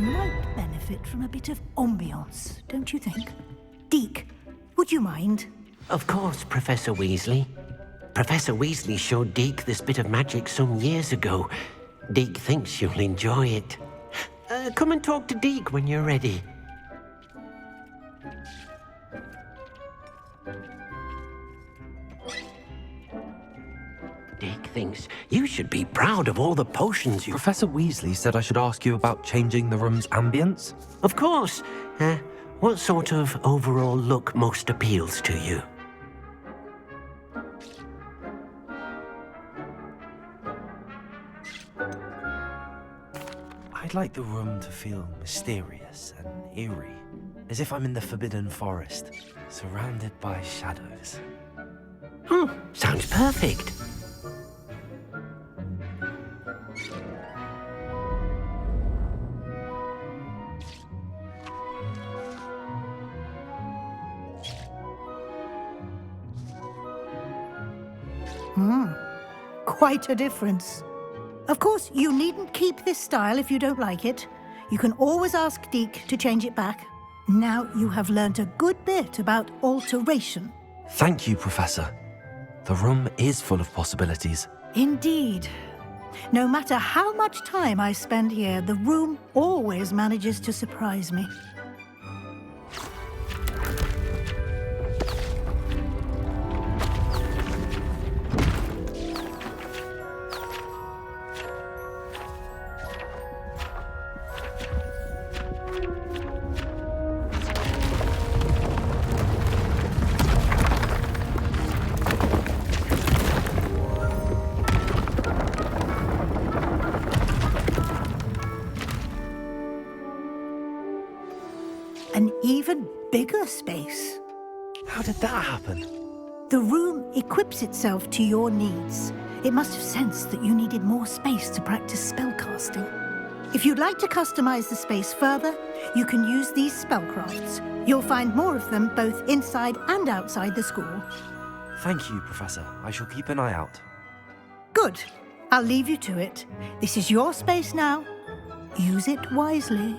might benefit from a bit of ambiance, don't you think? Deke, would you mind? Of course, Professor Weasley. Professor Weasley showed Deke this bit of magic some years ago. Deke thinks you'll enjoy it. Come and talk to Deke when you're ready. Deke thinks you should be proud of all the potions you... Professor Weasley said I should ask you about changing the room's ambience. Of course. What sort of overall look most appeals to you? I'd like the room to feel mysterious and eerie, as if I'm in the Forbidden Forest, surrounded by shadows. Sounds perfect. Quite a difference. Of course, you needn't keep this style if you don't like it. You can always ask Deke to change it back. Now you have learnt a good bit about alteration. Thank you, Professor. The room is full of possibilities. Indeed. No matter how much time I spend here, the room always manages to surprise me. An even bigger space. How did that happen? The room equips itself to your needs. It must have sensed that you needed more space to practice spellcasting. If you'd like to customize the space further, you can use these spellcrafts. You'll find more of them both inside and outside the school. Thank you, Professor. I shall keep an eye out. Good. I'll leave you to it. This is your space now. Use it wisely.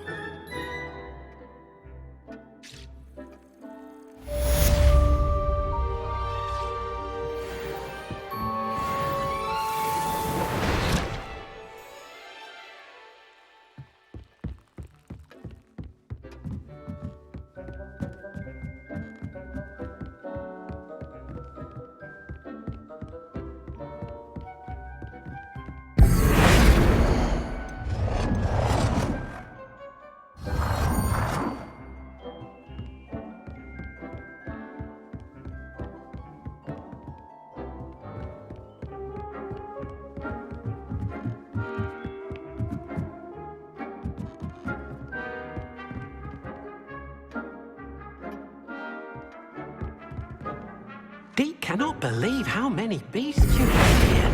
Deke cannot believe how many beasts you have here.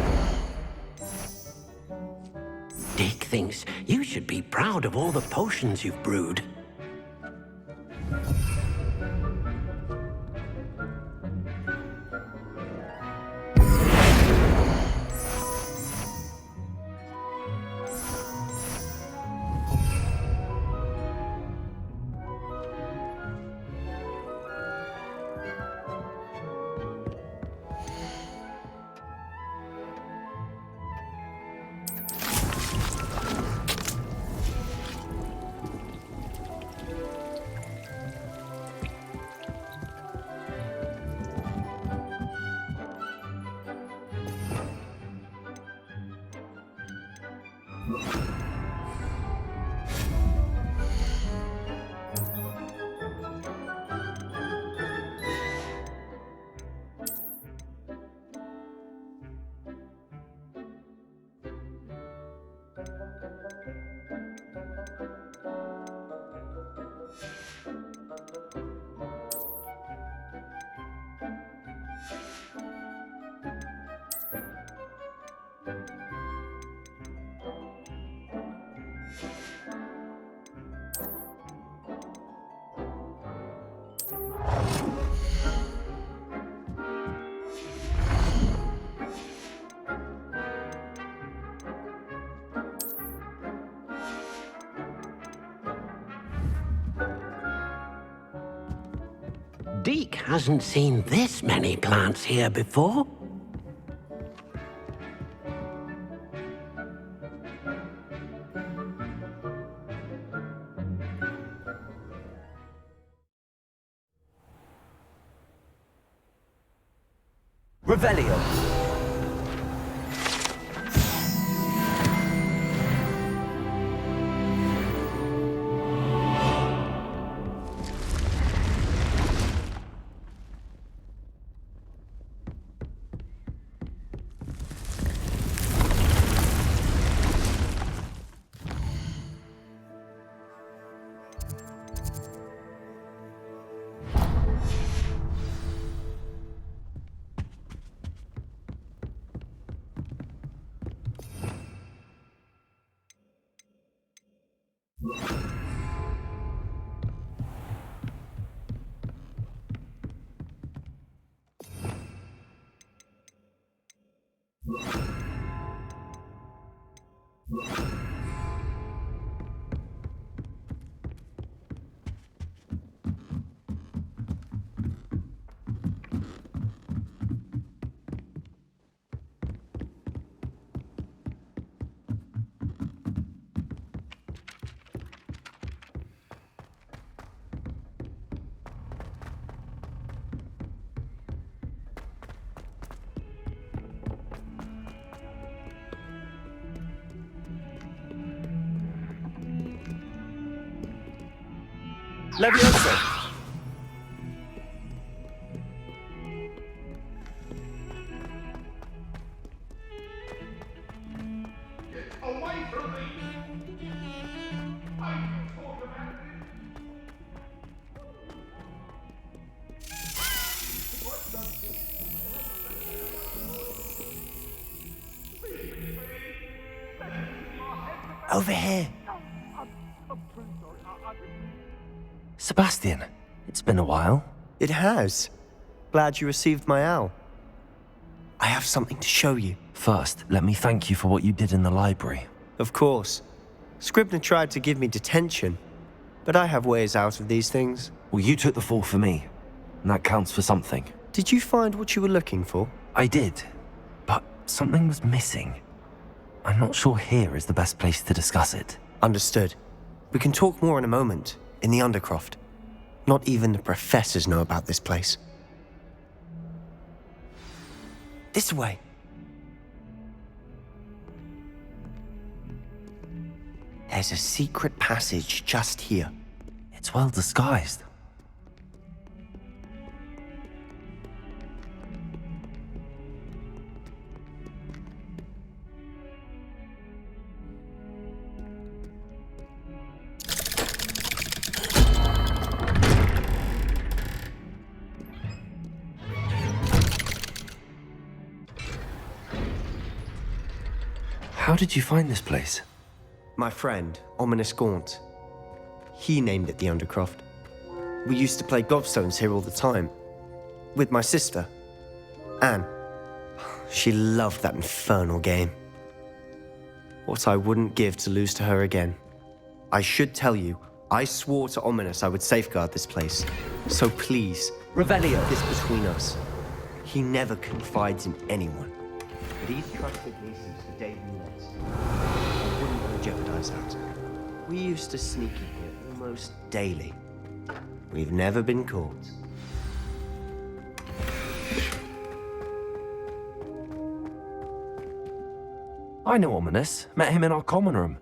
Deke thinks you should be proud of all the potions you've brewed. Deke hasn't seen this many plants here before. Revelio. Leviosa. Away from me! I can talk about this. Over here. Sebastian, it's been a while. It has. Glad you received my owl. I have something to show you. First, let me thank you for what you did in the library. Of course. Scribner tried to give me detention, but I have ways out of these things. Well, you took the fall for me, and that counts for something. Did you find what you were looking for? I did, but something was missing. I'm not sure here is the best place to discuss it. Understood. We can talk more in a moment, in the Undercroft. Not even the professors know about this place. This way. There's a secret passage just here. It's well disguised. How did you find this place? My friend, Ominous Gaunt. He named it the Undercroft. We used to play gobstones here all the time. With my sister, Anne. She loved that infernal game. What I wouldn't give to lose to her again. I should tell you, I swore to Ominous I would safeguard this place. So please, Revelio. this between us. He never confides in anyone. But he's trusted me since the day we met. I wouldn't want to jeopardize that. We used to sneak in here almost daily. We've never been caught. I know Ominous. Met him in our common room.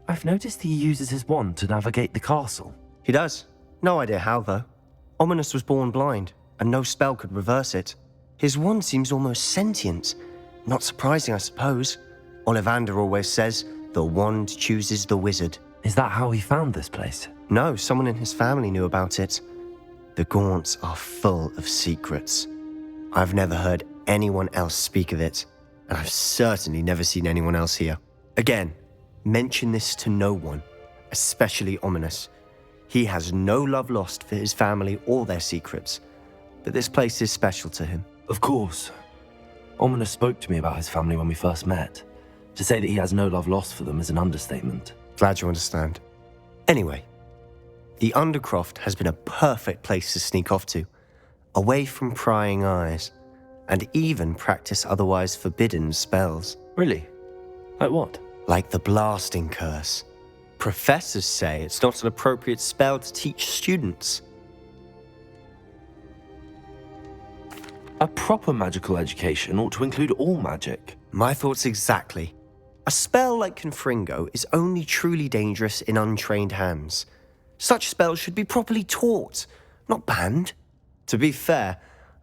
I've noticed he uses his wand to navigate the castle. He does. No idea how, though. Ominous was born blind, and no spell could reverse it. His wand seems almost sentient. Not surprising, I suppose. Ollivander always says, the wand chooses the wizard. Is that how he found this place? No, someone in his family knew about it. The Gaunts are full of secrets. I've never heard anyone else speak of it, and I've certainly never seen anyone else here. Again, mention this to no one, especially Ominous. He has no love lost for his family or their secrets, but this place is special to him. Of course. Ominous spoke to me about his family when we first met. To say that he has no love lost for them is an understatement. Glad you understand. Anyway, The Undercroft has been a perfect place to sneak off to, away from prying eyes, and even practice otherwise forbidden spells. Really? Like what? Like the blasting curse. Professors say it's not an appropriate spell to teach students. A proper magical education ought to include all magic. My thoughts exactly. A spell like Confringo is only truly dangerous in untrained hands. Such spells should be properly taught, not banned. To be fair,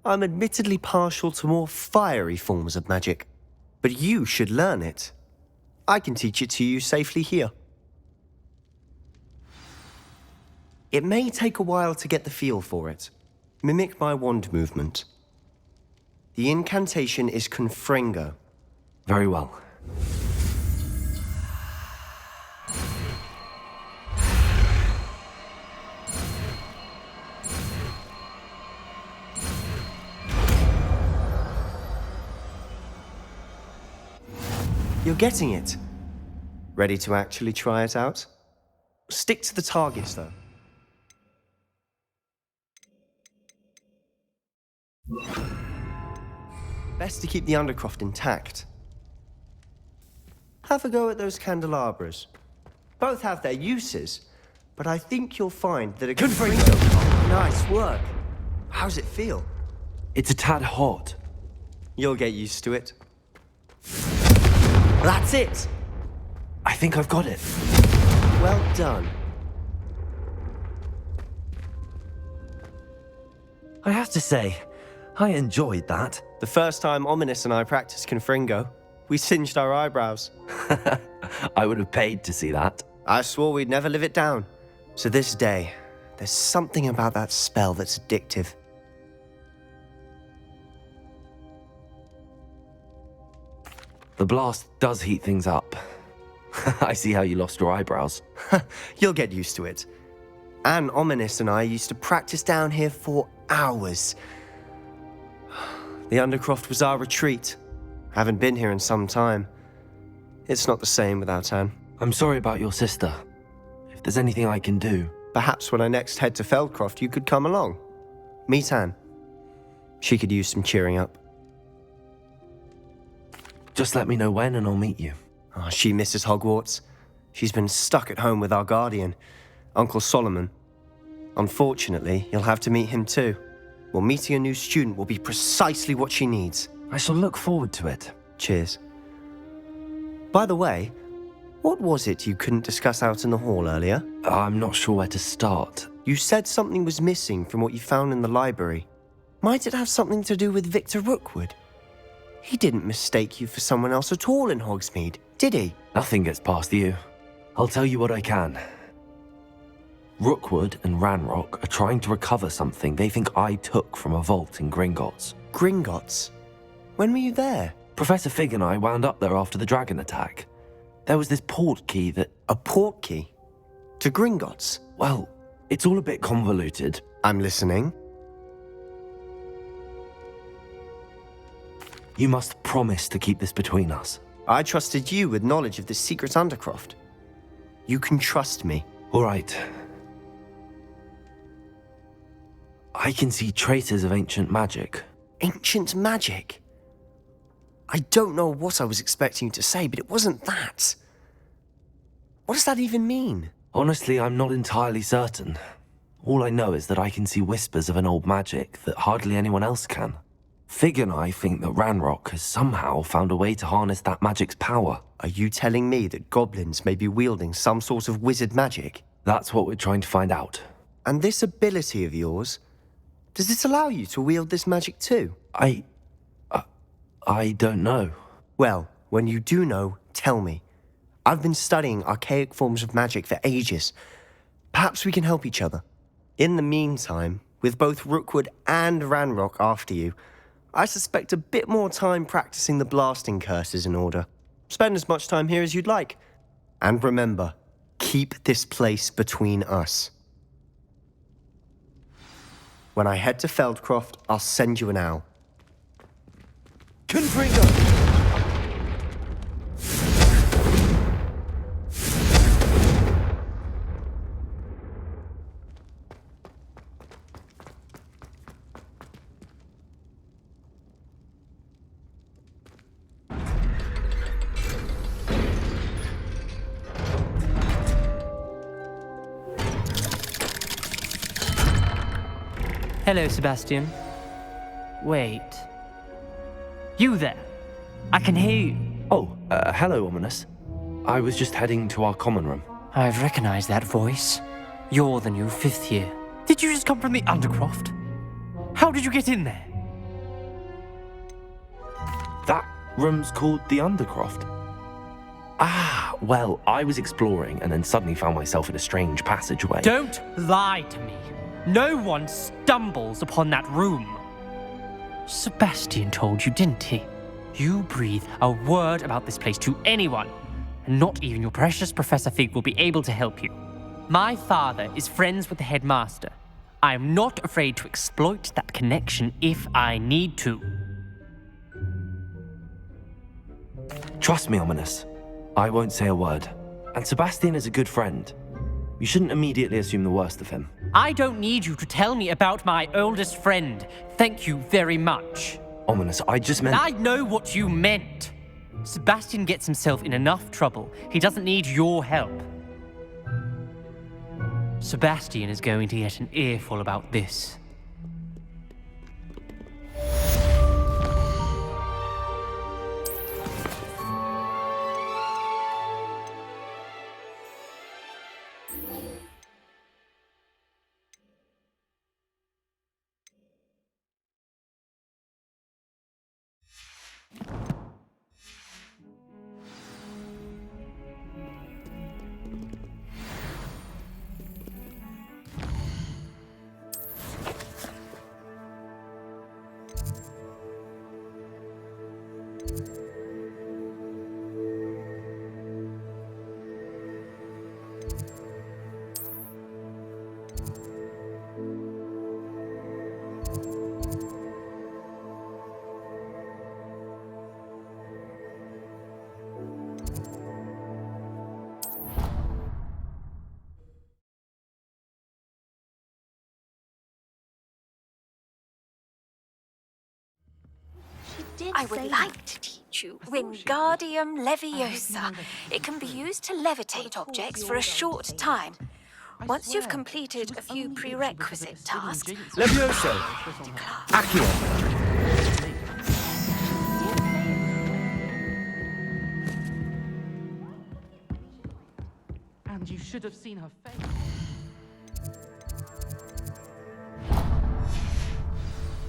I'm admittedly partial to more fiery forms of magic, but you should learn it. I can teach it to you safely here. It may take a while to get the feel for it. Mimic my wand movement. The incantation is Confringo. Very well. You're getting it. Ready to actually try it out? Stick to the targets, though. Best to keep the Undercroft intact. Have a go at those candelabras. Both have their uses, but I think you'll find that a Confringo... Nice work. How's it feel? It's a tad hot. You'll get used to it. That's it! I think I've got it. Well done. I have to say, I enjoyed that. The first time Ominous and I practiced Confringo, we singed our eyebrows. I would have paid to see that. I swore we'd never live it down. To this day, there's something about that spell that's addictive. The blast does heat things up. I see how you lost your eyebrows. You'll get used to it. Anne, Ominous and I used to practice down here for hours. The Undercroft was our retreat. Haven't been here in some time. It's not the same without Anne. I'm sorry about your sister. If there's anything I can do... Perhaps when I next head to Feldcroft, you could come along. Meet Anne. She could use some cheering up. Just let me know when and I'll meet you. Oh, she misses Hogwarts. She's been stuck at home with our guardian, Uncle Solomon. Unfortunately, you'll have to meet him too. Well, meeting a new student will be precisely what she needs. I shall look forward to it. Cheers. By the way, what was it you couldn't discuss out in the hall earlier? I'm not sure where to start. You said something was missing from what you found in the library. Might it have something to do with Victor Rookwood? He didn't mistake you for someone else at all in Hogsmeade, did he? Nothing gets past you. I'll tell you what I can. Rookwood and Ranrock are trying to recover something they think I took from a vault in Gringotts. Gringotts? When were you there? Professor Fig and I wound up there after the dragon attack. There was this port key that... A port key? To Gringotts? Well, it's all a bit convoluted. I'm listening. You must promise to keep this between us. I trusted you with knowledge of the secret Undercroft. You can trust me. All right. I can see traces of ancient magic. Ancient magic? I don't know what I was expecting you to say, but it wasn't that. What does that even mean? Honestly, I'm not entirely certain. All I know is that I can see whispers of an old magic that hardly anyone else can. Fig and I think that Ranrock has somehow found a way to harness that magic's power. Are you telling me that goblins may be wielding some sort of wizard magic? That's what we're trying to find out. And this ability of yours, does it allow you to wield this magic too? I don't know. Well, when you do know, tell me. I've been studying archaic forms of magic for ages. Perhaps we can help each other. In the meantime, with both Rookwood and Ranrock after you, I suspect a bit more time practicing the blasting curse is in order. Spend as much time here as you'd like. And remember, keep this place between us. When I head to Feldcroft, I'll send you an owl. Confringo! Hello, Sebastian. Wait. You there? I can hear you. Oh, hello, Ominous. I was just heading to our common room. I've recognized that voice. You're the new 5th year. Did you just come from the Undercroft? How did you get in there? That room's called the Undercroft. Ah, well, I was exploring and then suddenly found myself in a strange passageway. Don't lie to me. No one stumbles upon that room. Sebastian told you, didn't he? You breathe a word about this place to anyone, and not even your precious Professor Fig will be able to help you. My father is friends with the headmaster. I am not afraid to exploit that connection if I need to. Trust me, Ominous. I won't say a word. And Sebastian is a good friend. You shouldn't immediately assume the worst of him. I don't need you to tell me about my oldest friend. Thank you very much. Ominous, I just meant... I know what you meant. Sebastian gets himself in enough trouble. He doesn't need your help. Sebastian is going to get an earful about this. I would like to teach you Wingardium Leviosa. It can be used to levitate objects for a short time. Once you've completed a few prerequisite tasks... Leviosa! Accio! And you should have seen her face.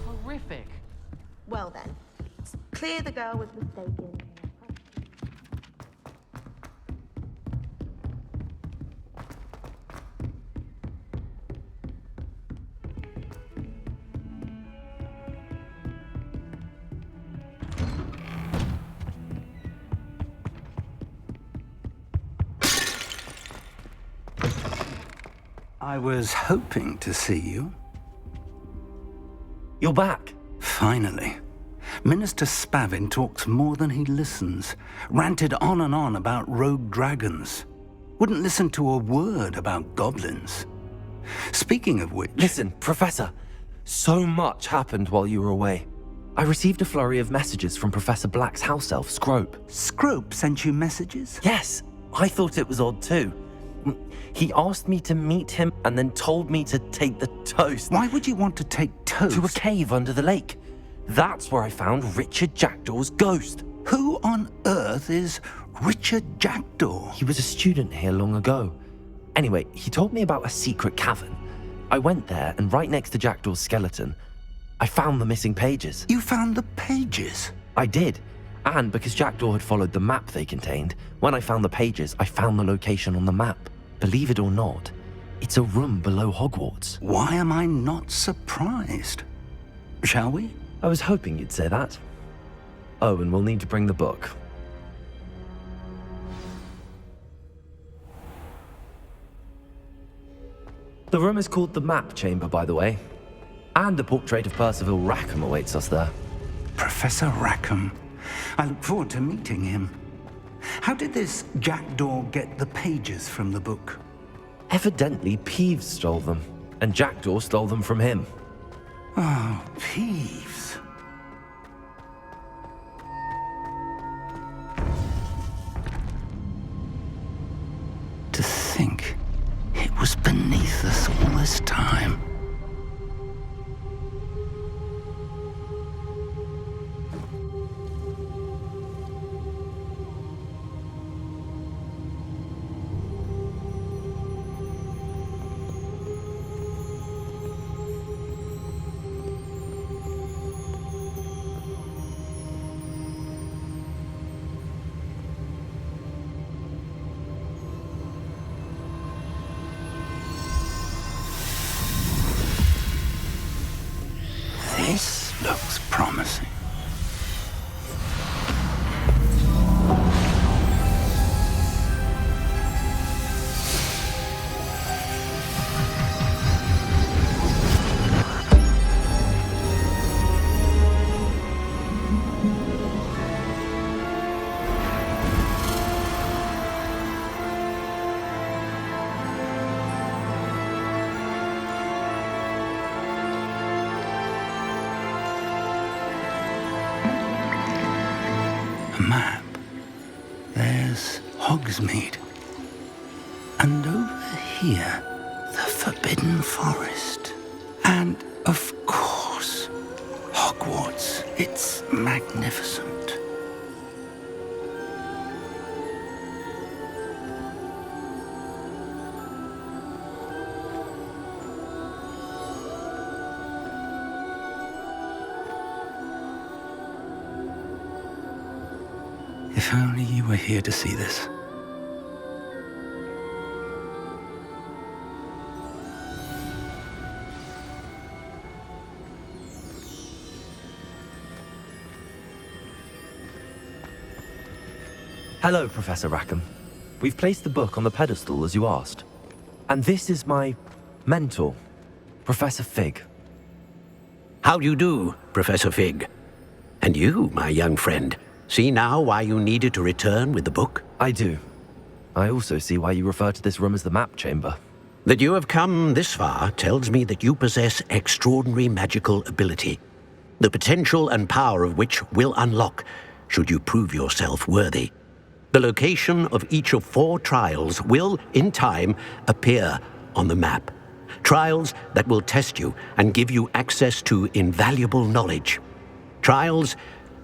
Horrific. Well then, it's clear the girl was mistaken. I was hoping to see you. You're back. Finally. Minister Spavin talks more than he listens. Ranted on and on about rogue dragons. Wouldn't listen to a word about goblins. Speaking of which... Listen, Professor. So much happened while you were away. I received a flurry of messages from Professor Black's house elf, Scrope. Scrope sent you messages? Yes. I thought it was odd too. He asked me to meet him and then told me to take the toast. Why would you want to take toast? To a cave under the lake. That's where I found Richard Jackdaw's ghost. Who on earth is Richard Jackdaw? He was a student here long ago. Anyway, he told me about a secret cavern. I went there, and right next to Jackdaw's skeleton, I found the missing pages. You found the pages? I did. And because Jackdaw had followed the map they contained, when I found the pages, I found the location on the map. Believe it or not, it's a room below Hogwarts. Why am I not surprised? Shall we? I was hoping you'd say that. Oh, and we'll need to bring the book. The room is called the Map Chamber, by the way. And a portrait of Percival Rackham awaits us there. Professor Rackham. I look forward to meeting him. How did this Jackdaw get the pages from the book? Evidently, Peeves stole them, and Jackdaw stole them from him. Oh, Peeves. To think it was beneath us all this time. Hogsmeade. And over here, the Forbidden Forest. And, of course, Hogwarts. It's magnificent. If only you were here to see this. Hello, Professor Rackham. We've placed the book on the pedestal as you asked. And this is my mentor, Professor Fig. How do you do, Professor Fig? And you, my young friend, see now why you needed to return with the book? I do. I also see why you refer to this room as the map chamber. That you have come this far tells me that you possess extraordinary magical ability, the potential and power of which will unlock should you prove yourself worthy. The location of each of 4 trials will, in time, appear on the map. Trials that will test you and give you access to invaluable knowledge. Trials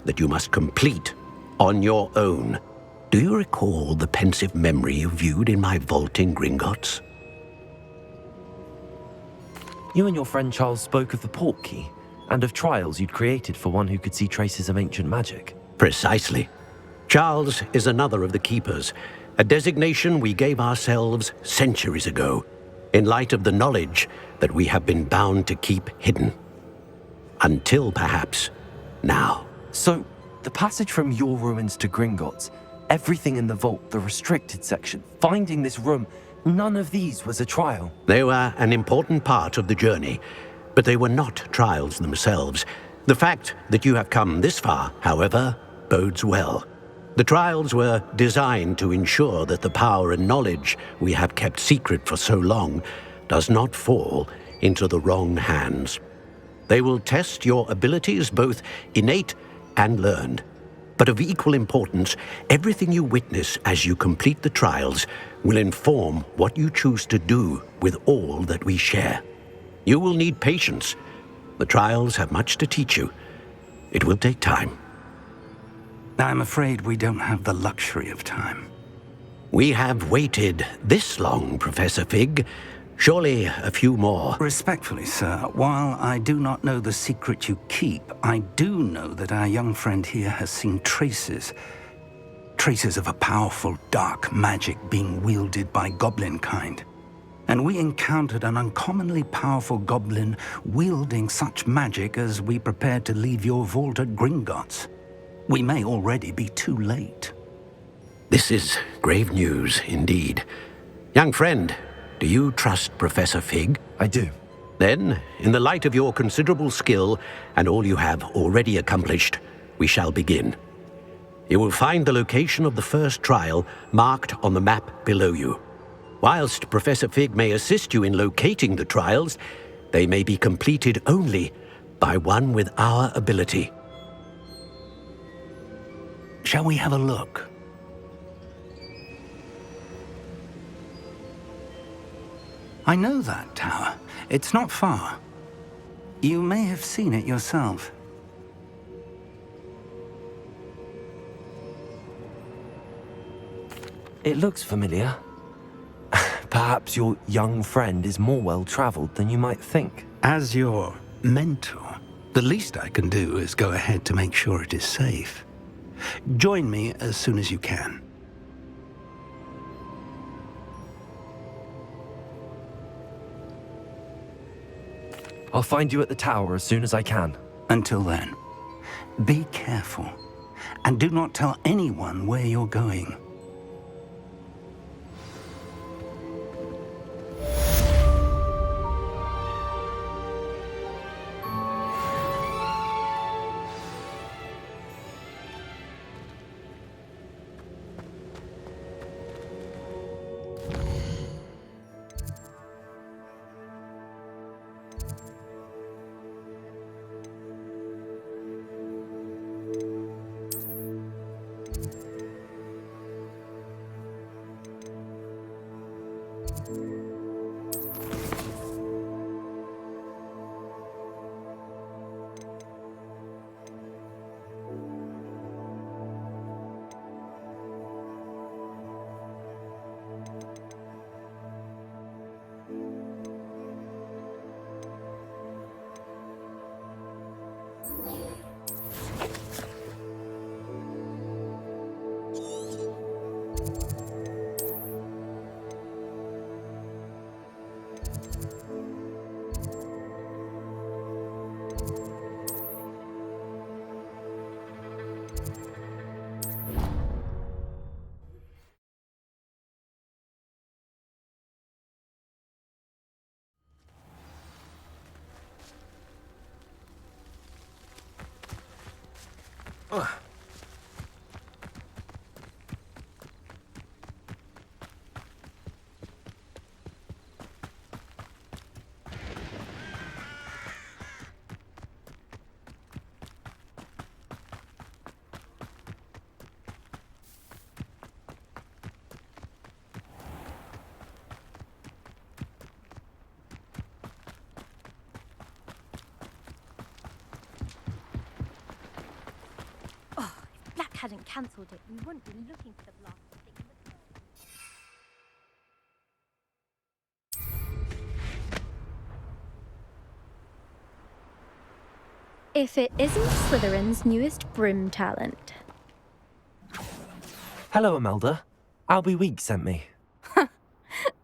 that you must complete on your own. Do you recall the pensive memory you viewed in my vault in Gringotts? You and your friend Charles spoke of the portkey, and of trials you'd created for one who could see traces of ancient magic. Precisely. Charles is another of the keepers, a designation we gave ourselves centuries ago, in light of the knowledge that we have been bound to keep hidden. Until perhaps now. So, the passage from your ruins to Gringotts, everything in the vault, the restricted section, finding this room, none of these was a trial. They were an important part of the journey, but they were not trials themselves. The fact that you have come this far, however, bodes well. The trials were designed to ensure that the power and knowledge we have kept secret for so long does not fall into the wrong hands. They will test your abilities, both innate and learned. But of equal importance, everything you witness as you complete the trials will inform what you choose to do with all that we share. You will need patience. The trials have much to teach you. It will take time. I'm afraid we don't have the luxury of time. We have waited this long, Professor Fig. Surely a few more. Respectfully, sir, while I do not know the secret you keep, I do know that our young friend here has seen traces of a powerful dark magic being wielded by goblin kind. And we encountered an uncommonly powerful goblin wielding such magic as we prepared to leave your vault at Gringotts. We may already be too late. This is grave news indeed. Young friend, do you trust Professor Fig? I do. Then, in the light of your considerable skill and all you have already accomplished, we shall begin. You will find the location of the first trial marked on the map below you. Whilst Professor Fig may assist you in locating the trials, they may be completed only by one with our ability. Shall we have a look? I know that tower. It's not far. You may have seen it yourself. It looks familiar. Perhaps your young friend is more well-traveled than you might think. As your mentor, the least I can do is go ahead to make sure it is safe. Join me as soon as you can. I'll find you at the tower as soon as I can. Until then, be careful, and do not tell anyone where you're going. Hadn't cancelled it, we wouldn't be looking for the blast thing. If it isn't Slytherin's newest broom talent. Hello, Imelda. Albie Weeks sent me.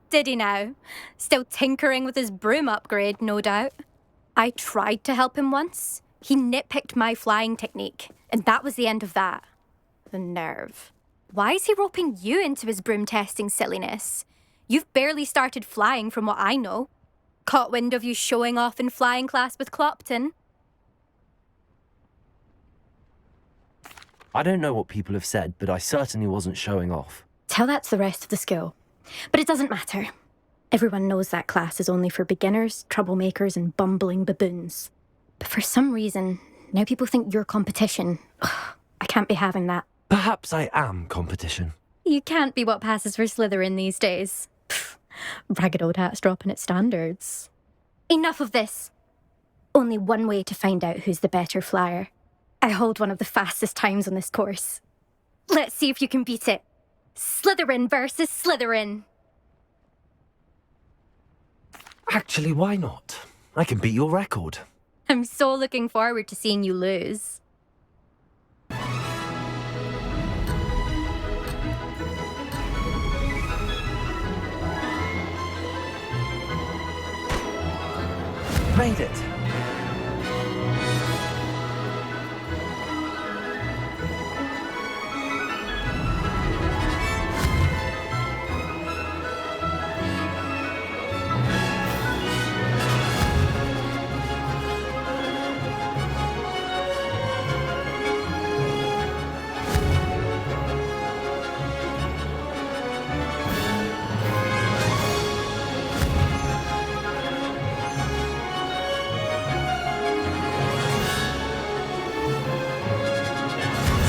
Did he now? Still tinkering with his broom upgrade, no doubt. I tried to help him once. He nitpicked my flying technique, and that was the end of that. The nerve. Why is he roping you into his broom testing silliness? You've barely started flying from what I know. Caught wind of you showing off in flying class with Clopton. I don't know what people have said, but I certainly wasn't showing off. Tell that to the rest of the school. But it doesn't matter. Everyone knows that class is only for beginners, troublemakers, and bumbling baboons. But for some reason, now people think you're competition. Ugh, I can't be having that. Perhaps I am competition. You can't be what passes for Slytherin these days. Pfft, ragged old hat's dropping its standards. Enough of this. Only one way to find out who's the better flyer. I hold one of the fastest times on this course. Let's see if you can beat it. Slytherin versus Slytherin. Actually, why not? I can beat your record. I'm so looking forward to seeing you lose. Made it.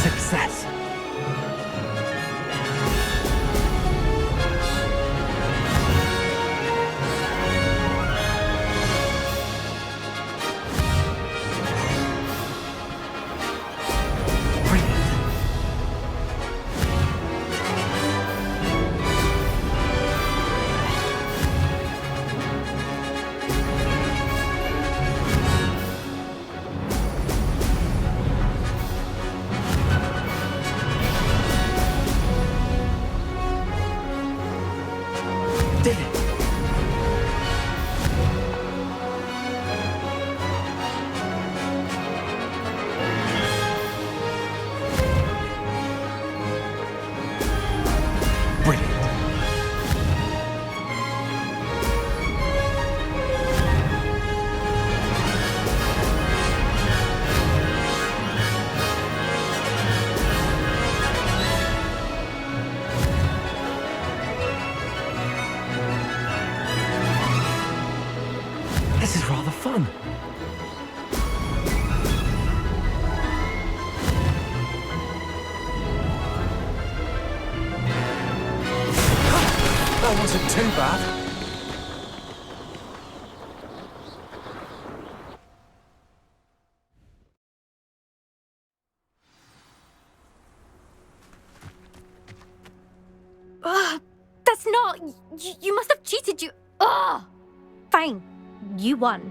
Success. This is rather fun. That wasn't too bad. That's not... You must have cheated, you... Ugh! Fine. You won.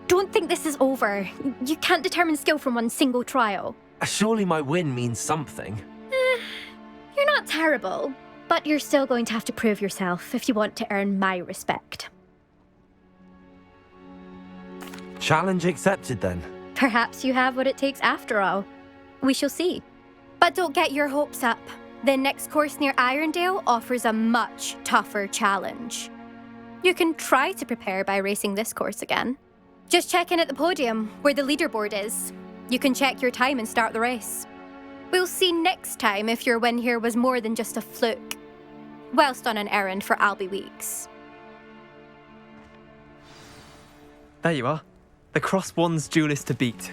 Don't think this is over. You can't determine skill from one single trial. Surely my win means something. You're not terrible, but you're still going to have to prove yourself if you want to earn my respect. Challenge accepted then. Perhaps you have what it takes after all. We shall see. But don't get your hopes up. The next course near Irondale offers a much tougher challenge. You can try to prepare by racing this course again. Just check in at the podium, where the leaderboard is. You can check your time and start the race. We'll see next time if your win here was more than just a fluke. Whilst on an errand for Albie Weeks. There you are. The Cross Wands duelist to beat.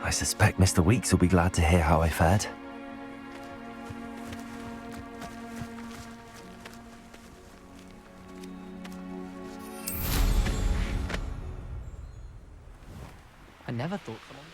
I suspect Mr. Weeks will be glad to hear how I fared. I never thought someone...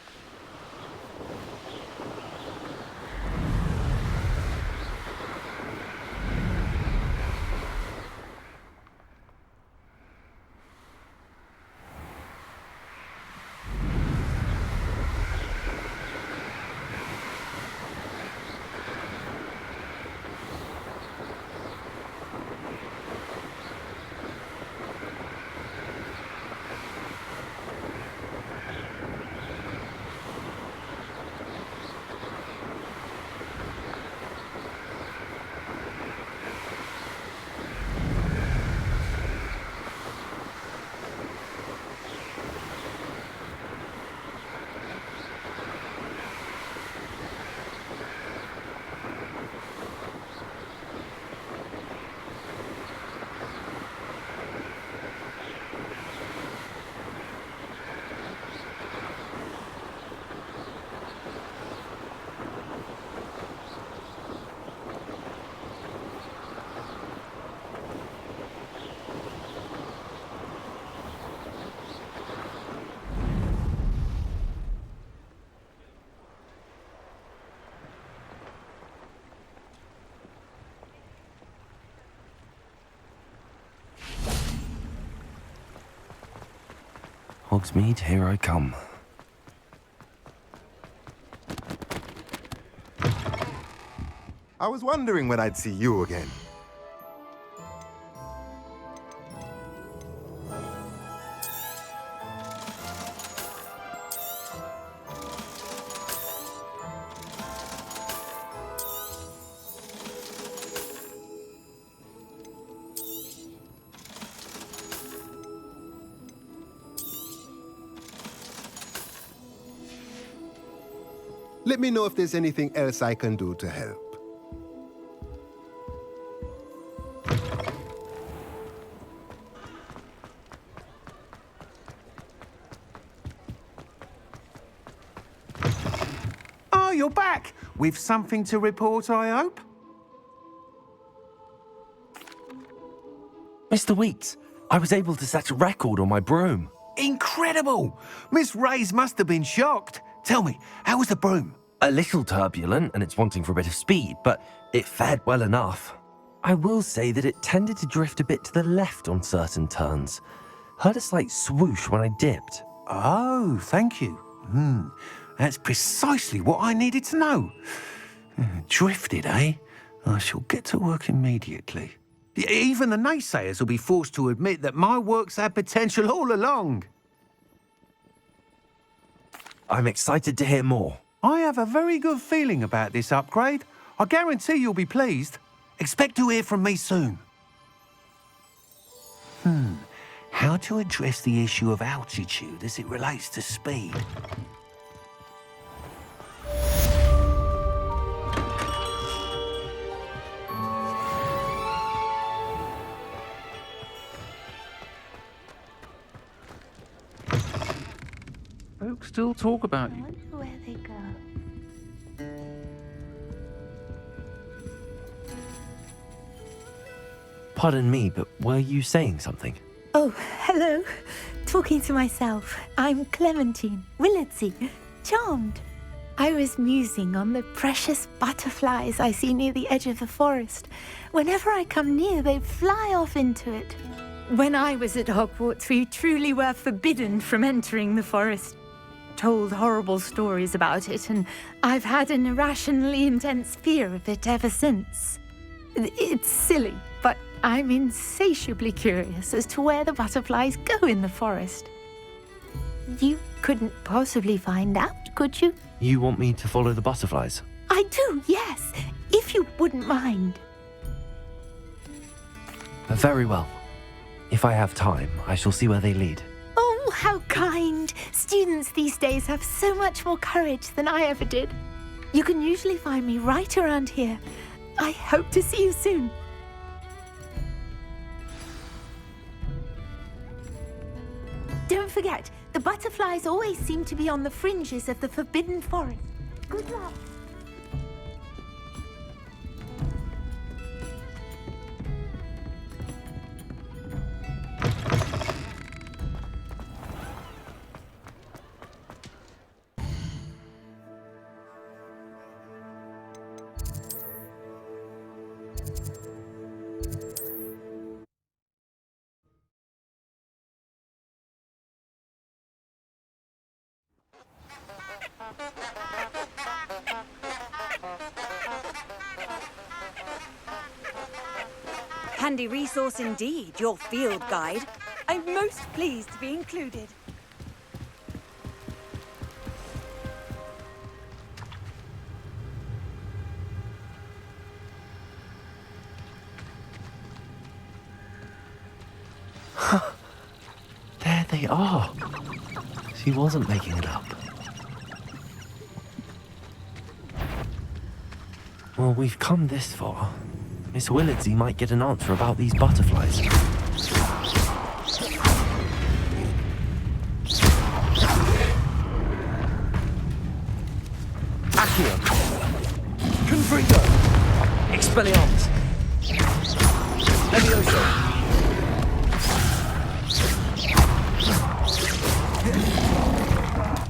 Hogsmeade, here I come. I was wondering when I'd see you again. Let me know if there's anything else I can do to help. Oh, you're back! With something to report, I hope? Mr. Weeks, I was able to set a record on my broom. Incredible! Miss Reyes must have been shocked. Tell me, how was the broom? A little turbulent, and it's wanting for a bit of speed, but it fared well enough. I will say that it tended to drift a bit to the left on certain turns. Heard a slight swoosh when I dipped. Oh, thank you. That's precisely what I needed to know. Drifted, eh? I shall get to work immediately. Even the naysayers will be forced to admit that my work's had potential all along. I'm excited to hear more. I have a very good feeling about this upgrade. I guarantee you'll be pleased. Expect to hear from me soon. How to address the issue of altitude as it relates to speed? Folks still talk about you. I wonder where they go. Pardon me, but were you saying something? Oh, hello. talking to myself. I'm Clementine, Willardsey, charmed. I was musing on the precious butterflies I see near the edge of the forest. Whenever I come near, they fly off into it. When I was at Hogwarts, we truly were forbidden from entering the forest. Told horrible stories about it, and I've had an irrationally intense fear of it ever since. It's silly, but I'm insatiably curious as to where the butterflies go in the forest. You couldn't possibly find out, could you? You want me to follow the butterflies? I do, yes, if you wouldn't mind. Very well. If I have time, I shall see where they lead. Oh, how kind. Students these days have so much more courage than I ever did. You can usually find me right around here. I hope to see you soon. Don't forget, the butterflies always seem to be on the fringes of the Forbidden Forest. Good luck. Handy resource indeed, your field guide. I'm most pleased to be included. There they are. She wasn't making it up. Well, we've come this far. Miss Willardsey might get an answer about these butterflies. Accio! Confringo! Expelliarmus! Levioso!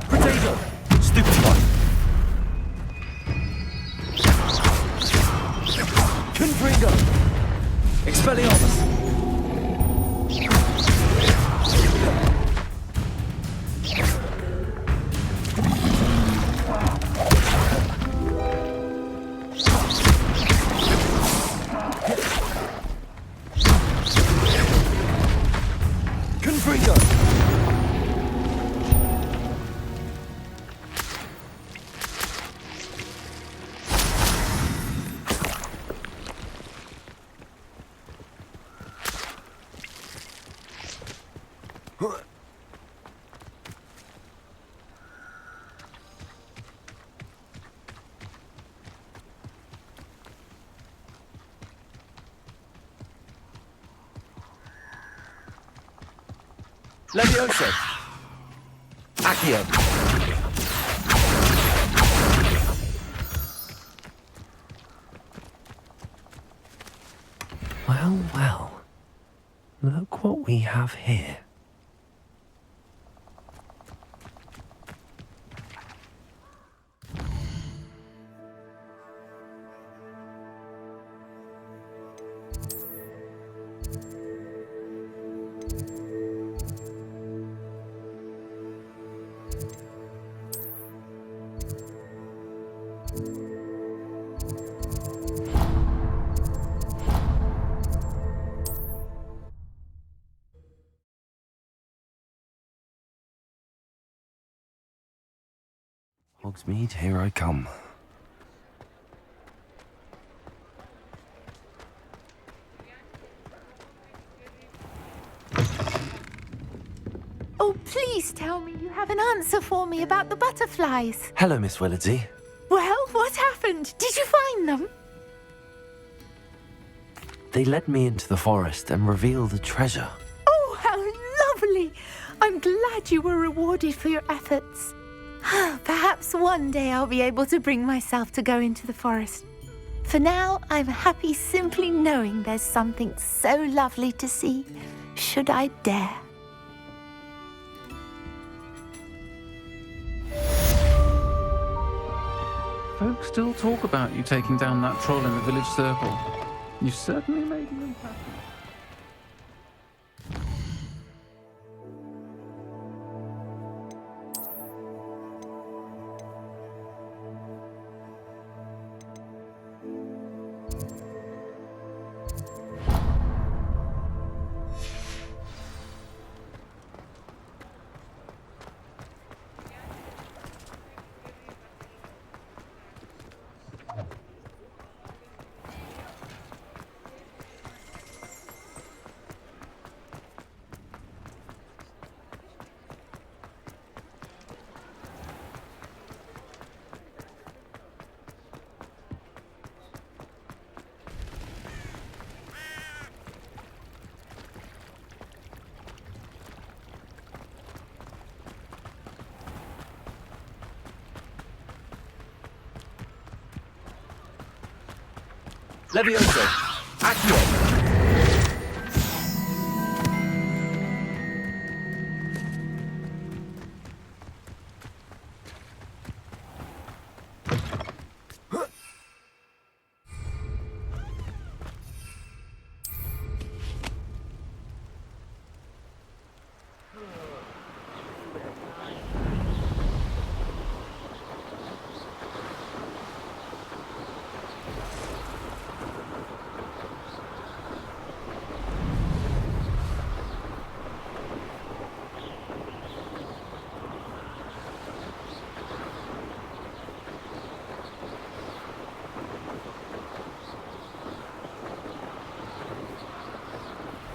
Potato! Stupefy! Confringo! Expelliarmus! Confringo! Levioso! Accio! Well, well. Look what we have here. Hogsmeade, here I come. Oh, please tell me you have an answer for me about the butterflies. Hello, Miss Willardsey. Well, what happened? Did you find them? They led me into the forest and revealed a treasure. Oh, how lovely! I'm glad you were rewarded for your efforts. Perhaps one day I'll be able to bring myself to go into the forest. For now, I'm happy simply knowing there's something so lovely to see, should I dare. Folks still talk about you taking down that troll in the village circle. You've certainly made an impact. Levioso, accio!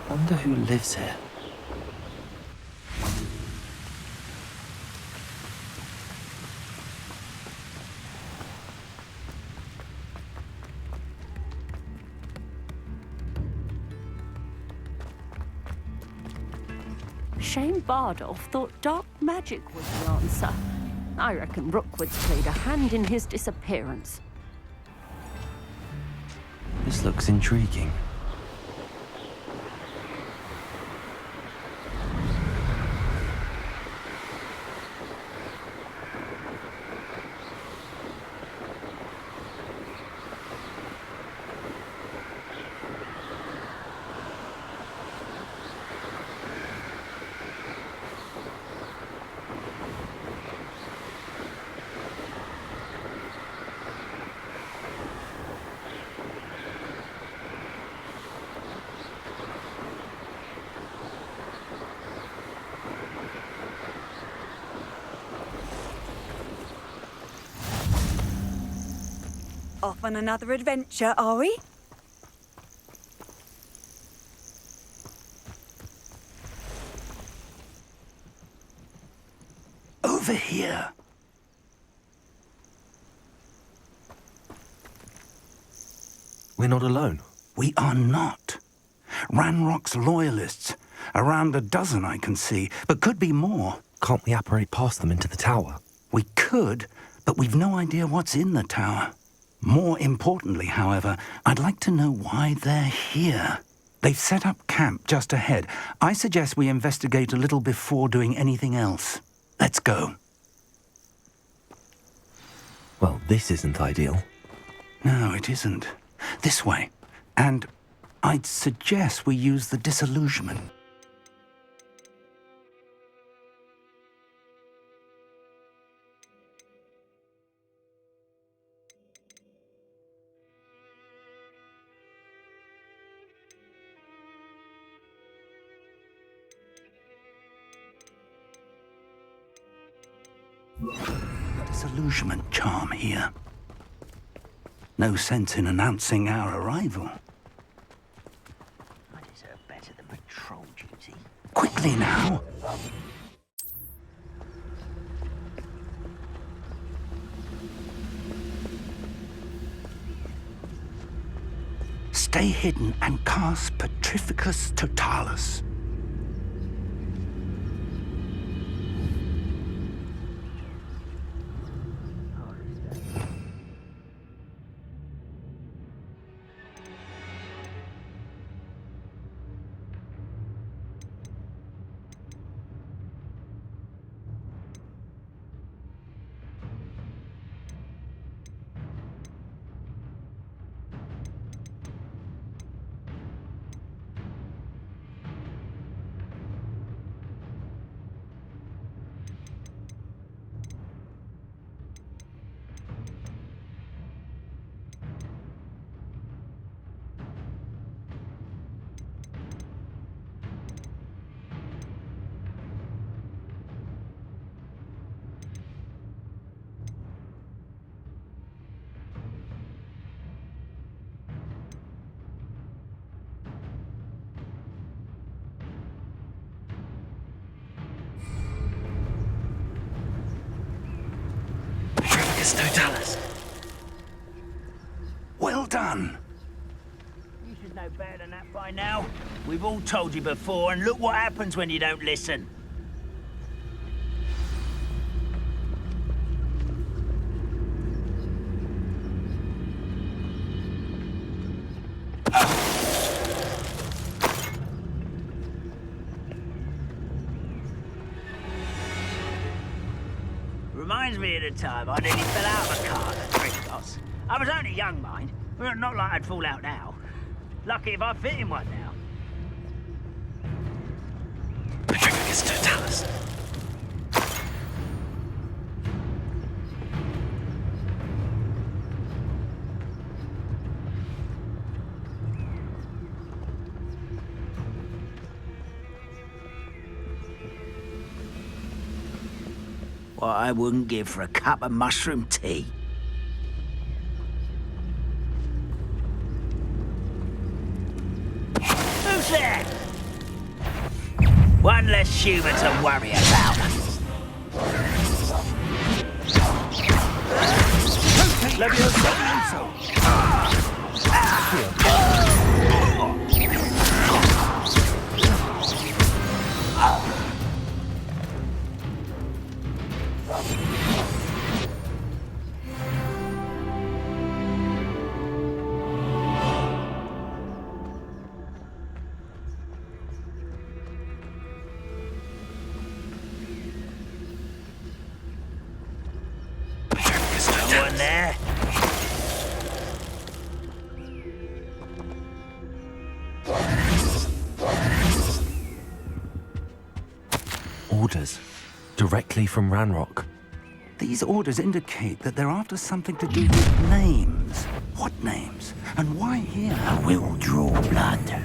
Wonder who lives here. Shane Bardolph thought dark magic was the answer. I reckon Rookwood's played a hand in his disappearance. This looks intriguing. Off on another adventure, are we? Over here. We're not alone. We are not. Ranrock's loyalists. Around a dozen I can see, but could be more. Can't we apparate past them into the tower? We could, but we've no idea what's in the tower. More importantly, however, I'd like to know why they're here. They've set up camp just ahead. I suggest we investigate a little before doing anything else. Let's go. Well, this isn't ideal. No, it isn't. This way. And I'd suggest we use the disillusionment. Disillusionment charm here. No sense in announcing our arrival. I deserve better than patrol duty. Quickly now! Stay hidden and cast Petrificus Totalis. totalis. Well done. You should know better than that by now. We've all told you before, and look what happens when you don't listen. Reminds me of the time I nearly fell out of a car at Gringotts. I was only young, mind. Well, not like I'd fall out now. Lucky if I fit in one now. Petrificus totalis. What I wouldn't give for a cup of mushroom tea. Who's there? One less human to worry about. Someone there? Orders. Directly from Ranrock. These orders indicate that they're after something to do with names. What names? And why here? I will draw blood.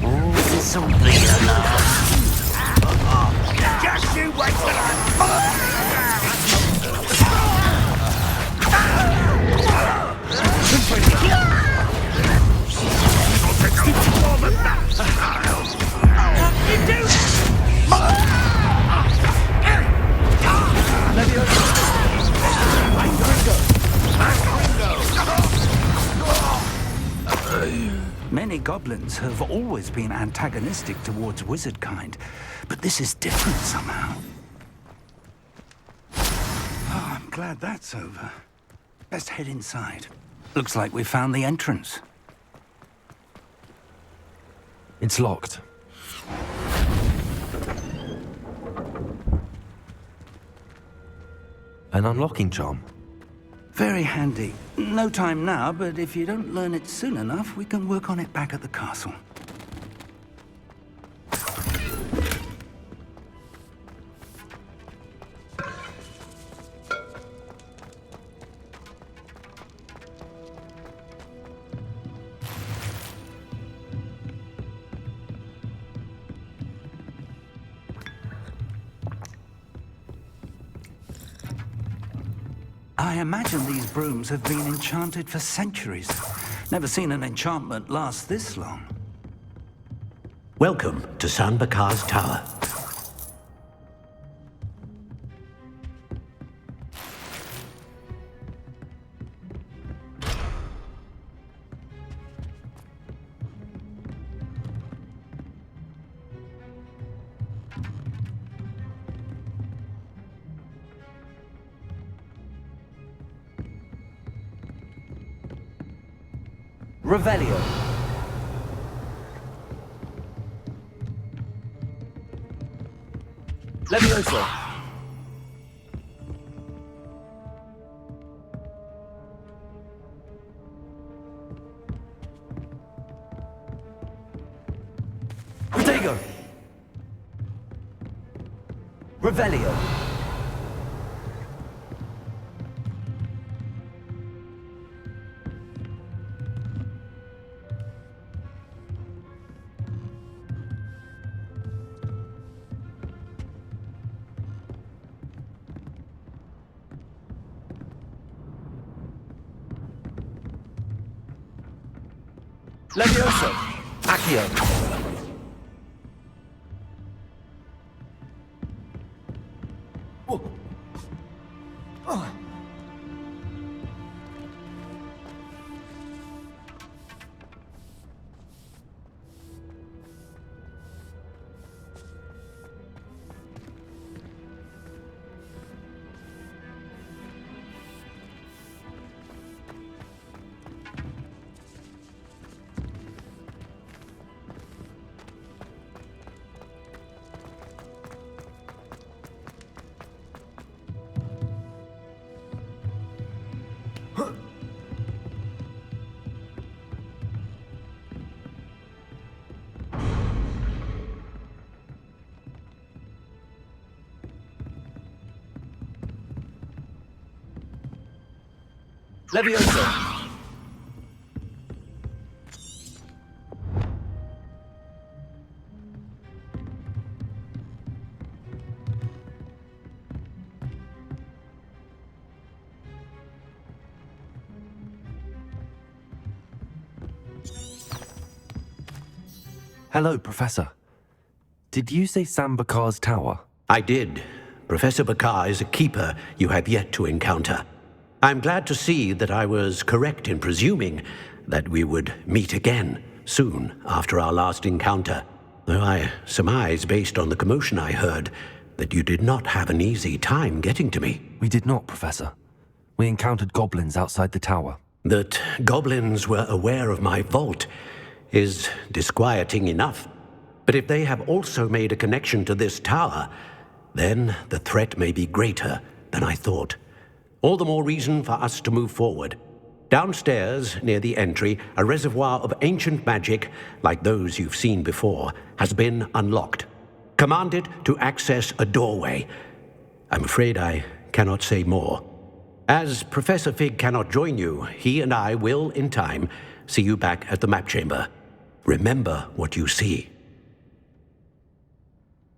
Oh, this'll be enough. Just you wait till Many goblins have always been antagonistic towards wizard kind, but this is different somehow. Oh, I'm glad that's over. Let's head inside. Looks like we found the entrance. It's locked. An unlocking charm. Very handy. No time now, but if you don't learn it soon enough, we can work on it back at the castle. I imagine these brooms have been enchanted for centuries. Never seen an enchantment last this long. Welcome to San Bakar's Tower. Revelio. Levioso. Protego. Revelio. Levioso. Accio. Leviosa! Hello, Professor. Did you say Sam Bakar's tower? I did. Professor Bakar is a keeper you have yet to encounter. I'm glad to see that I was correct in presuming that we would meet again soon after our last encounter, though I surmise, based on the commotion I heard, that you did not have an easy time getting to me. We did not, Professor. We encountered goblins outside the tower. That goblins were aware of my vault is disquieting enough. But if they have also made a connection to this tower, then the threat may be greater than I thought. All the more reason for us to move forward. Downstairs, near the entry, a reservoir of ancient magic, like those you've seen before, has been unlocked. Command it to access a doorway. I'm afraid I cannot say more. As Professor Fig cannot join you, he and I will, in time, see you back at the map chamber. Remember what you see.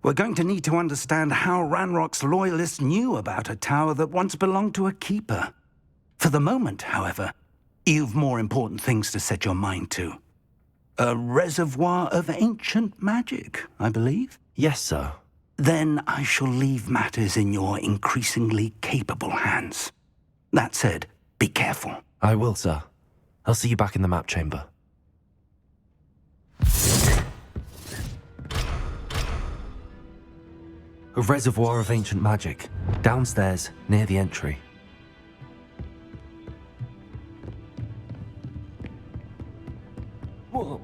We're going to need to understand how Ranrock's loyalists knew about a tower that once belonged to a keeper. For the moment, however, you've more important things to set your mind to. A reservoir of ancient magic, I believe? Yes, sir. Then I shall leave matters in your increasingly capable hands. That said, be careful. I will, sir. I'll see you back in the map chamber. A reservoir of ancient magic, downstairs, near the entry. Whoa.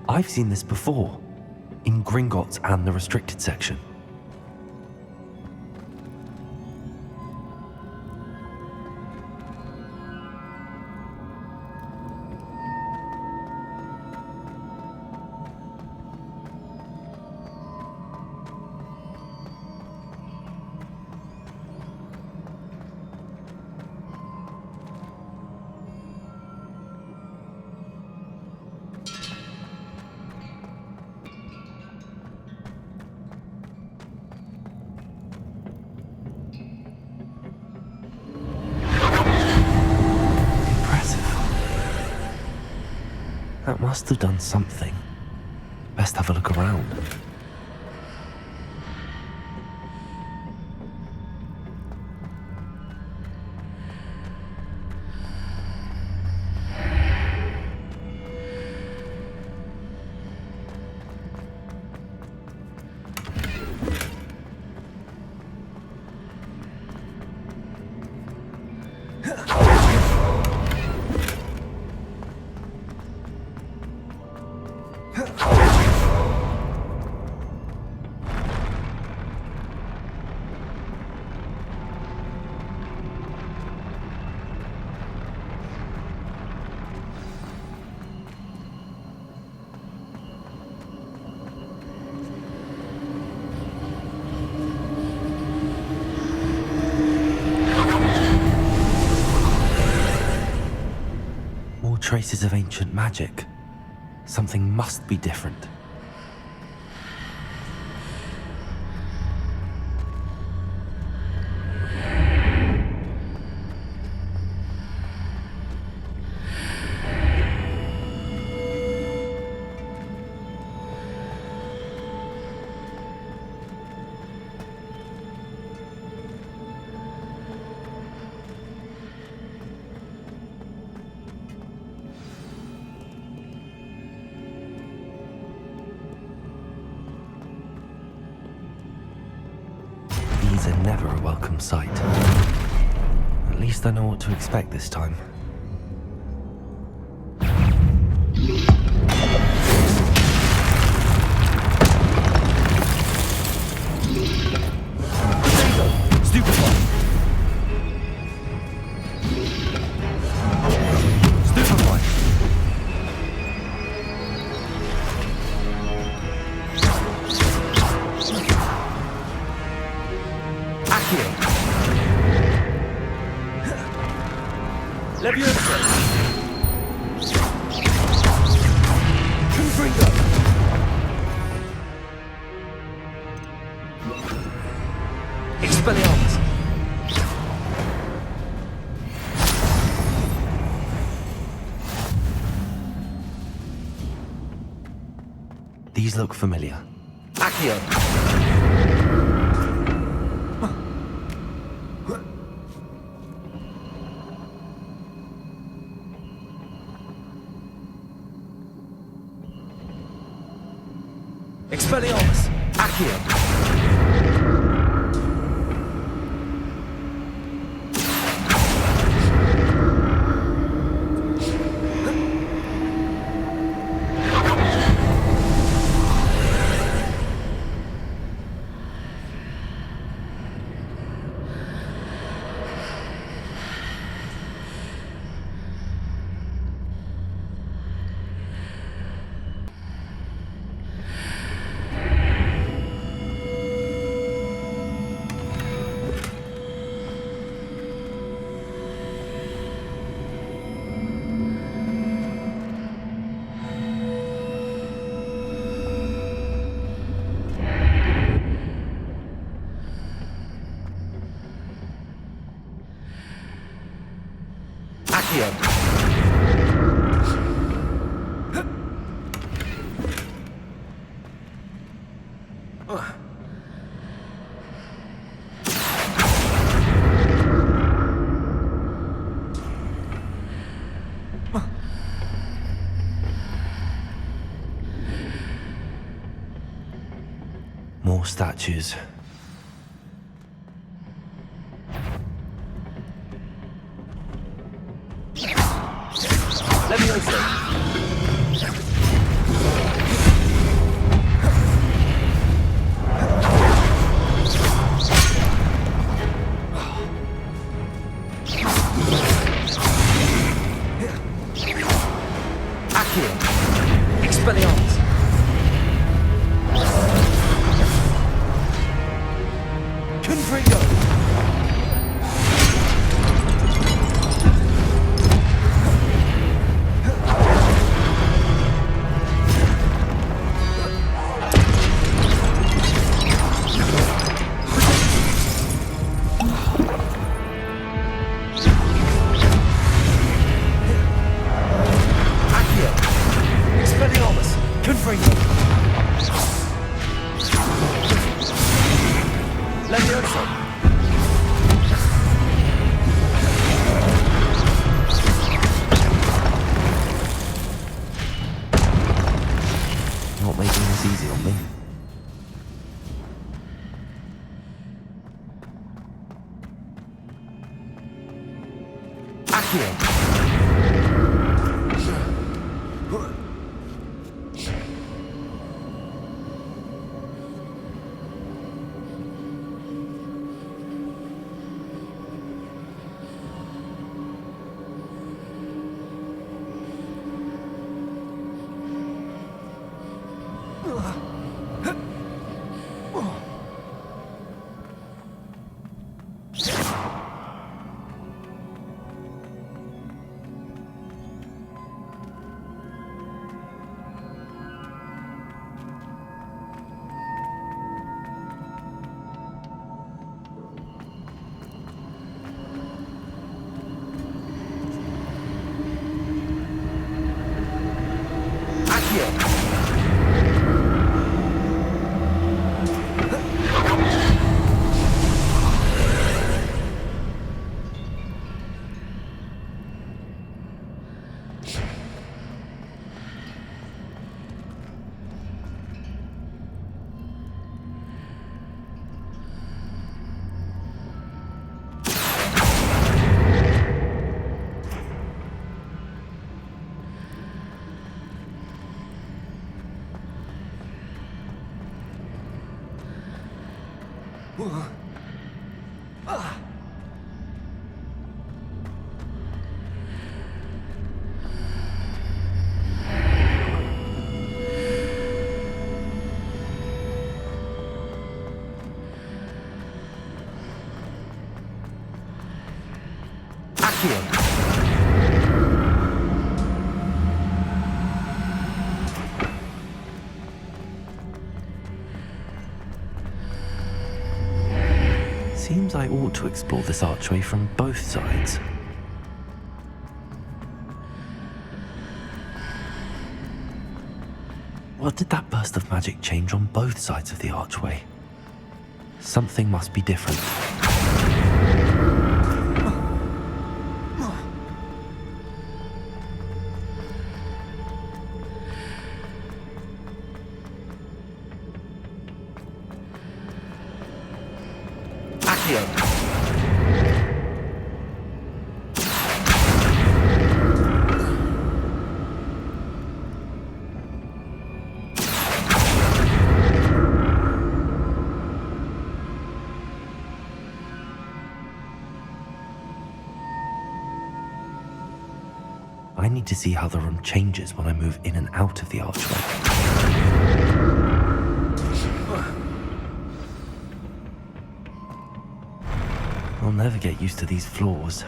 I've seen this before, in Gringotts and the restricted section. That must have done something. Best have a look around. traces of ancient magic. Something must be different. These are never a welcome sight. At least I know what to expect this time. These look familiar. Accio! Expelliarmus! Accio! More statues. Not making this easy on me. Accio! Seems I ought to explore this archway from both sides. What did that burst of magic change on both sides of the archway? Something must be different. I need to see how the room changes when I move in and out of the archway. I'll never get used to these floors.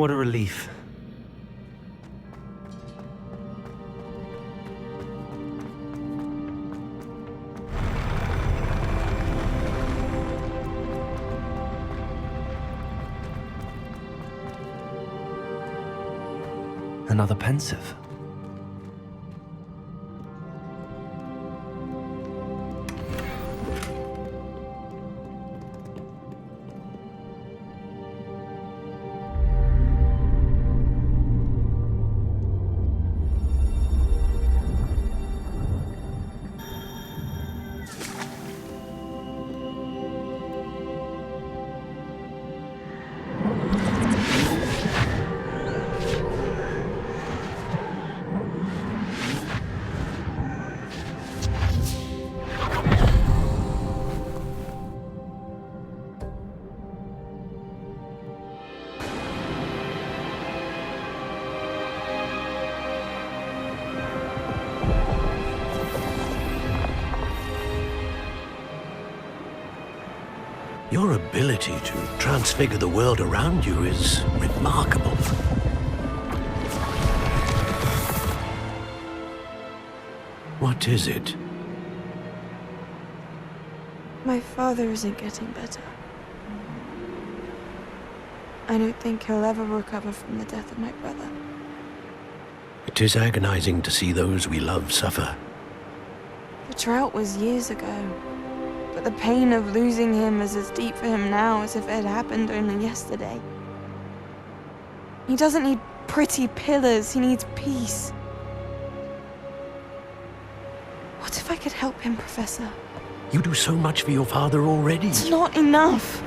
What a relief. Another pensive. Your ability to transfigure the world around you is remarkable. What is it? My father isn't getting better. I don't think he'll ever recover from the death of my brother. It is agonizing to see those we love suffer. The drought was years ago, but the pain of losing him is as deep for him now as if it had happened only yesterday. He doesn't need pretty pillars, he needs peace. What if I could help him, Professor? You do so much for your father already. It's not enough.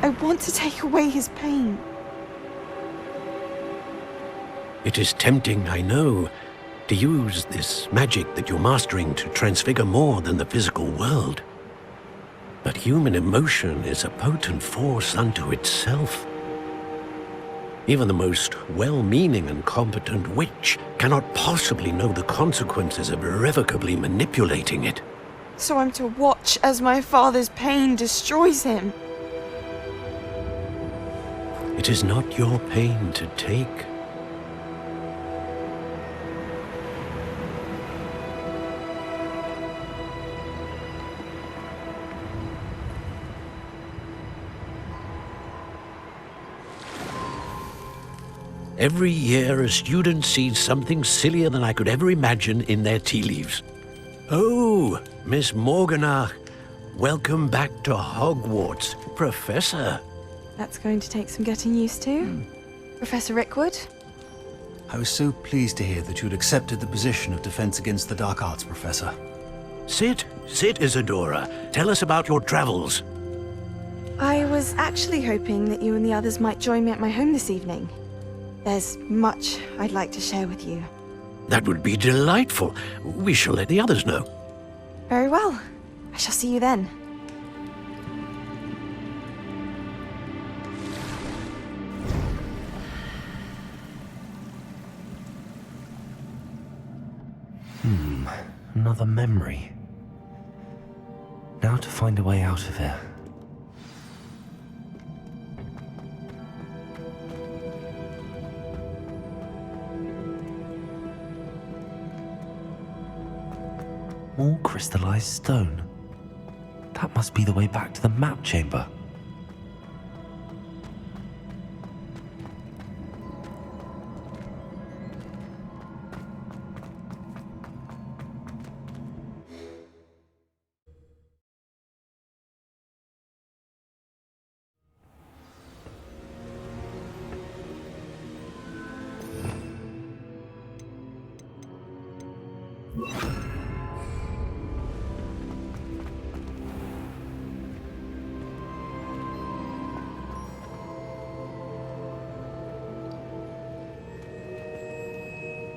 I want to take away his pain. It is tempting, I know, to use this magic that you're mastering to transfigure more than the physical world. But human emotion is a potent force unto itself. Even the most well-meaning and competent witch cannot possibly know the consequences of irrevocably manipulating it. So I'm to watch as my father's pain destroys him. It is not your pain to take. Every year, a student sees something sillier than I could ever imagine in their tea leaves. Oh, Miss Morganach, welcome back to Hogwarts, Professor. That's going to take some getting used to. Professor Rickwood? I was so pleased to hear that you'd accepted the position of Defense Against the Dark Arts, Professor. Sit, Isadora. Tell us about your travels. I was actually hoping that you and the others might join me at my home this evening. There's much I'd like to share with you. That would be delightful. We shall let the others know. Very well. I shall see you then. Another memory. Now to find a way out of here. More crystallized stone. That must be the way back to the map chamber.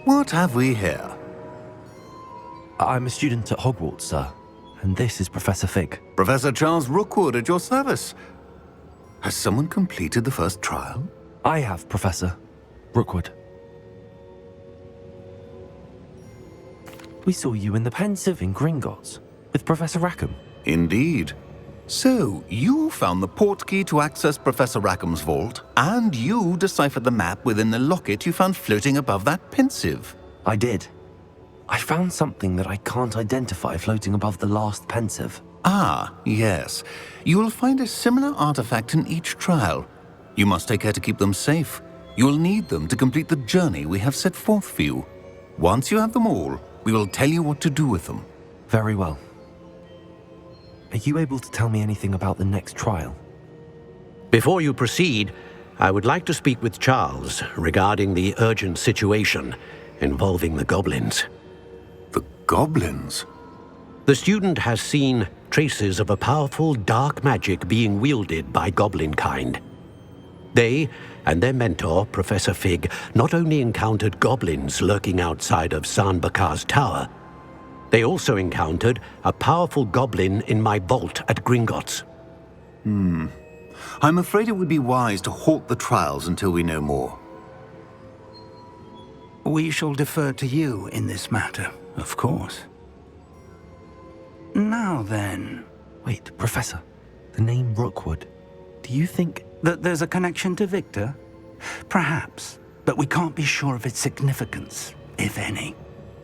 What have we here? I'm a student at Hogwarts, sir, and this is Professor Fig. Professor Charles Rookwood at your service. Has someone completed the first trial? I have, Professor Rookwood. We saw you in the pensive in Gringotts with Professor Rackham. Indeed. So, you found the portkey to access Professor Rackham's vault, and you deciphered the map within the locket you found floating above that pensive. I did. I found something that I can't identify floating above the last pensive. Ah, yes. You will find a similar artifact in each trial. You must take care to keep them safe. You'll need them to complete the journey we have set forth for you. Once you have them all, we will tell you what to do with them. Very well. Are you able to tell me anything about the next trial? Before you proceed, I would like to speak with Charles regarding the urgent situation involving the goblins. The goblins? The student has seen traces of a powerful dark magic being wielded by goblin kind. They and their mentor, Professor Fig, not only encountered goblins lurking outside of Sanbakar's tower, they also encountered a powerful goblin in my vault at Gringotts. I'm afraid it would be wise to halt the trials until we know more. We shall defer to you in this matter, of course. Now then... Wait, Professor. The name Rookwood. Do you think... that there's a connection to Victor? Perhaps, but we can't be sure of its significance, if any.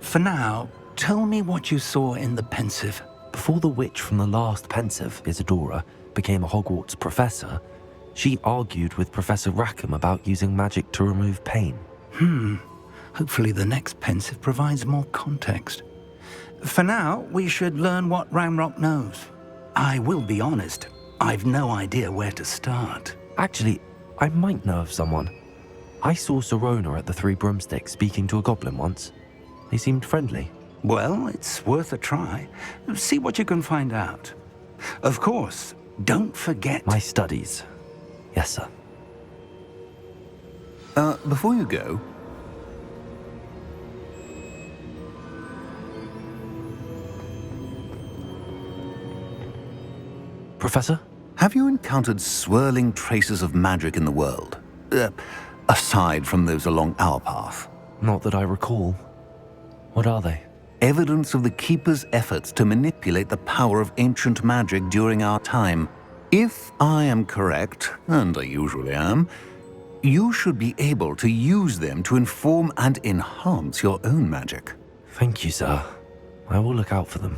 For now, tell me what you saw in the pensive. Before the witch from the last pensive, Isadora, became a Hogwarts professor, she argued with Professor Rackham about using magic to remove pain. Hopefully the next pensive provides more context. For now, we should learn what Ranrock knows. I will be honest, I've no idea where to start. Actually, I might know of someone. I saw Serona at the Three Broomsticks speaking to a goblin once. They seemed friendly. Well, it's worth a try. See what you can find out. Of course, don't forget... My studies. Yes, sir. Before you go... Professor? Have you encountered swirling traces of magic in the world? Aside from those along our path? Not that I recall. What are they? Evidence of the Keeper's efforts to manipulate the power of ancient magic during our time. If I am correct, and I usually am, you should be able to use them to inform and enhance your own magic. Thank you, sir. I will look out for them.